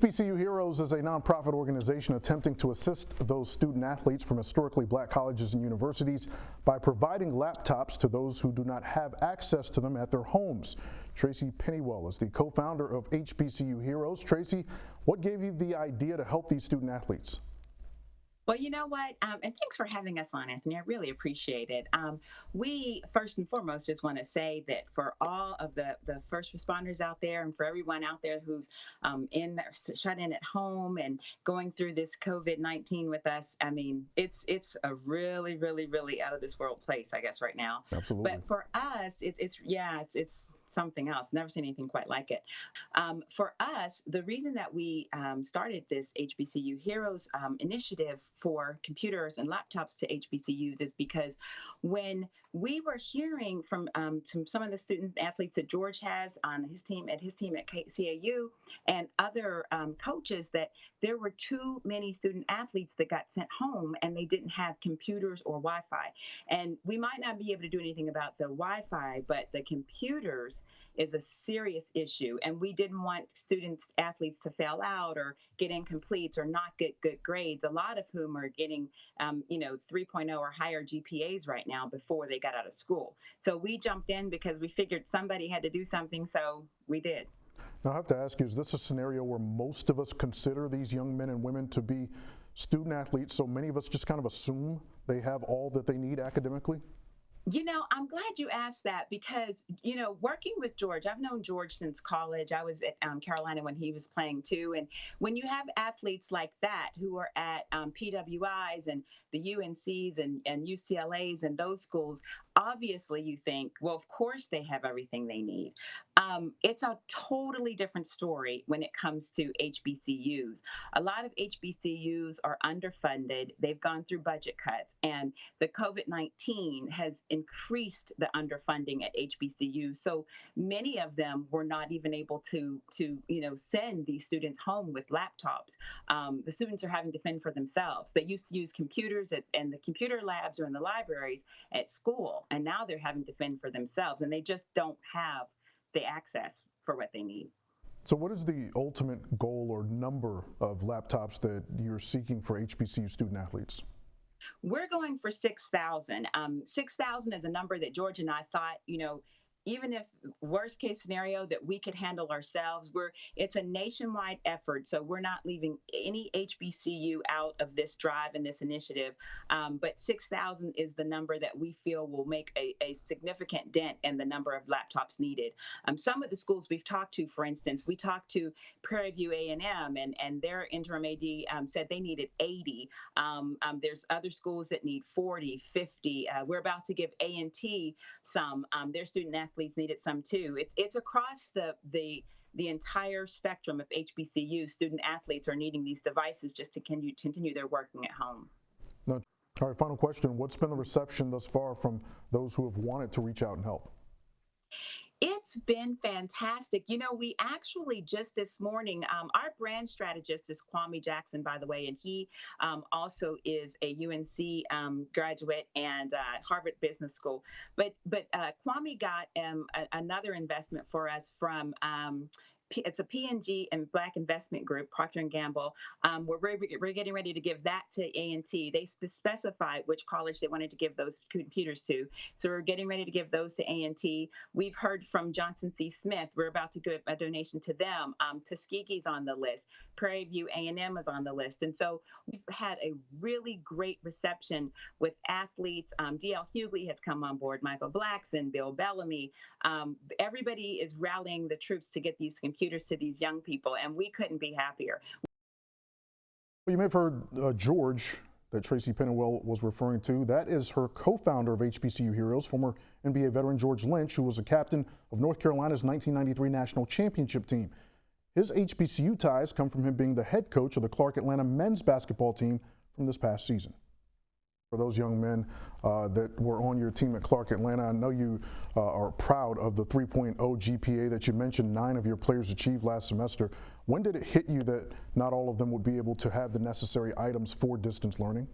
HBCU Heroes is a nonprofit organization attempting to assist those student athletes from historically black colleges and universities by providing laptops to those who do not have access to them at their homes. Tracey Pennywell is the co-founder of HBCU Heroes. Tracey, what gave you the idea to help these student athletes? Well, you know what? And thanks for having us on, Anthony. I really appreciate it. We, first and foremost, just want to say that for all of the first responders out there and for everyone out there who's shut in at home and going through this COVID-19 with us, I mean, it's a really, really, really out of this world place, I guess, right now. Absolutely. But for us, it's something else. Never seen anything quite like it. For us, the reason that we started this HBCU Heroes initiative for computers and laptops to HBCUs is because when we were hearing from some of the student athletes that George has on his team at CAU and other coaches that there were too many student athletes that got sent home and they didn't have computers or Wi-Fi. And we might not be able to do anything about the Wi-Fi, but the computers is a serious issue. And we didn't want athletes to fail out or get incompletes or not get good grades, a lot of whom are getting 3.0 or higher GPAs right now before they got out of school. So we jumped in because we figured somebody had to do something, so we did. Now I have to ask you, is this a scenario where most of us consider these young men and women to be student athletes, so many of us just kind of assume they have all that they need academically? You know, I'm glad you asked that because, working with George, I've known George since college. I was at Carolina when he was playing too. And when you have athletes like that who are at PWIs and the UNCs and UCLAs and those schools, obviously you think, well, of course they have everything they need. It's a totally different story when it comes to HBCUs. A lot of HBCUs are underfunded. They've gone through budget cuts, and the COVID-19 has increased the underfunding at HBCUs. So many of them were not even able to send these students home with laptops. The students are having to fend for themselves. They used to use computers and the computer labs or in the libraries at school, and now they're having to fend for themselves, and they just don't have the access for what they need. So what is the ultimate goal or number of laptops that you're seeking for HBCU student athletes? We're going for 6,000. 6,000 is a number that George and I thought, even if worst case scenario that we could handle ourselves, it's a nationwide effort. So we're not leaving any HBCU out of this drive and this initiative. But 6,000 is the number that we feel will make a significant dent in the number of laptops needed. Some of the schools we've talked to, for instance, we talked to Prairie View A&M and their interim AD said they needed 80. There's other schools that need 40, 50. We're about to give A&T some. Their student athletes needed some too. It's across the entire spectrum of HBCU. Student athletes are needing these devices just to continue their working at home. Now, all right, final question. What's been the reception thus far from those who have wanted to reach out and help? It's been fantastic. We actually just this morning, our brand strategist is Kwame Jackson, by the way, and he also is a UNC graduate and Harvard Business School. But Kwame got another investment for us from it's a P&G and Black Investment Group, Procter & Gamble. We're getting ready to give that to A&T. They specified which college they wanted to give those computers to. So we're getting ready to give those to A&T. We've heard from Johnson C. Smith. We're about to give a donation to them. Tuskegee's on the list. Prairie View A&M is on the list. And so we've had a really great reception with athletes. D.L. Hughley has come on board, Michael Blackson, Bill Bellamy. Everybody is rallying the troops to get these computers to these young people, and we couldn't be happier. Well, you may have heard George that Tracey Pennywell was referring to. That is her co-founder of HBCU Heroes, former NBA veteran George Lynch, who was a captain of North Carolina's 1993 national championship team. His HBCU ties come from him being the head coach of the Clark Atlanta men's basketball team from this past season. For those young men that were on your team at Clark Atlanta, I know you are proud of the 3.0 GPA that you mentioned 9 of your players achieved last semester. When did it hit you that not all of them would be able to have the necessary items for distance learning?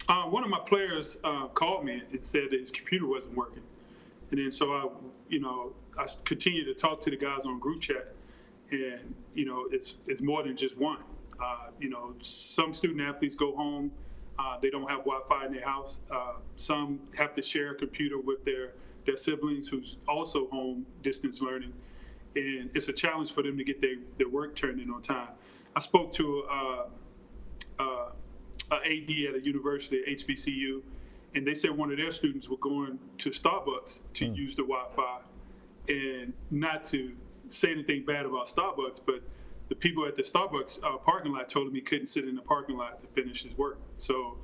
One of my players called me and said that his computer wasn't working. And then so I continued to talk to the guys on group chat. and it's more than just one. Some student athletes go home, they don't have Wi-Fi in their house. Some have to share a computer with their siblings who's also home distance learning, and it's a challenge for them to get their work turned in on time. I spoke to a AD at a university, HBCU, and they said one of their students were going to Starbucks to use the Wi-Fi, and not to say anything bad about Starbucks, but the people at the Starbucks parking lot told him he couldn't sit in the parking lot to finish his work. So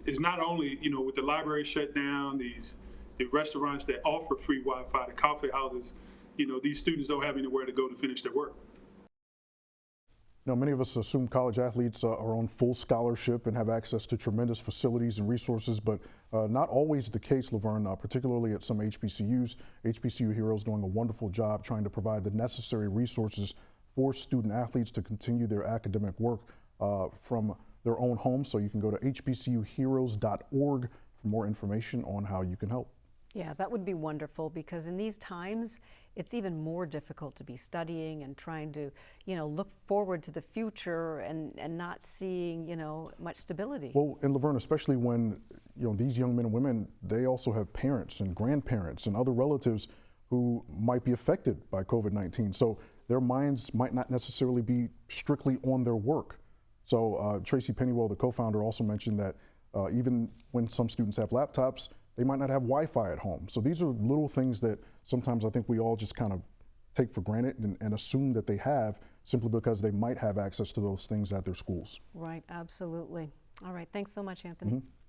it's not only, with the library shut down, the restaurants that offer free Wi-Fi, the coffee houses, these students don't have anywhere to go to finish their work. Many of us assume college athletes are on full scholarship and have access to tremendous facilities and resources, but not always the case, Laverne, particularly at some HBCUs. HBCU Heroes doing a wonderful job trying to provide the necessary resources for student athletes to continue their academic work from their own homes. So you can go to hbcuheroes.org for more information on how you can help. Yeah, that would be wonderful, because in these times, it's even more difficult to be studying and trying to, look forward to the future and not seeing, much stability. Well, and Laverne, especially when, these young men and women, they also have parents and grandparents and other relatives who might be affected by COVID-19. So their minds might not necessarily be strictly on their work. So Tracey Pennywell, the co-founder, also mentioned that even when some students have laptops, they might not have Wi-Fi at home. So these are little things that sometimes I think we all just kind of take for granted and assume that they have, simply because they might have access to those things at their schools. Right, absolutely. All right, thanks so much, Anthony.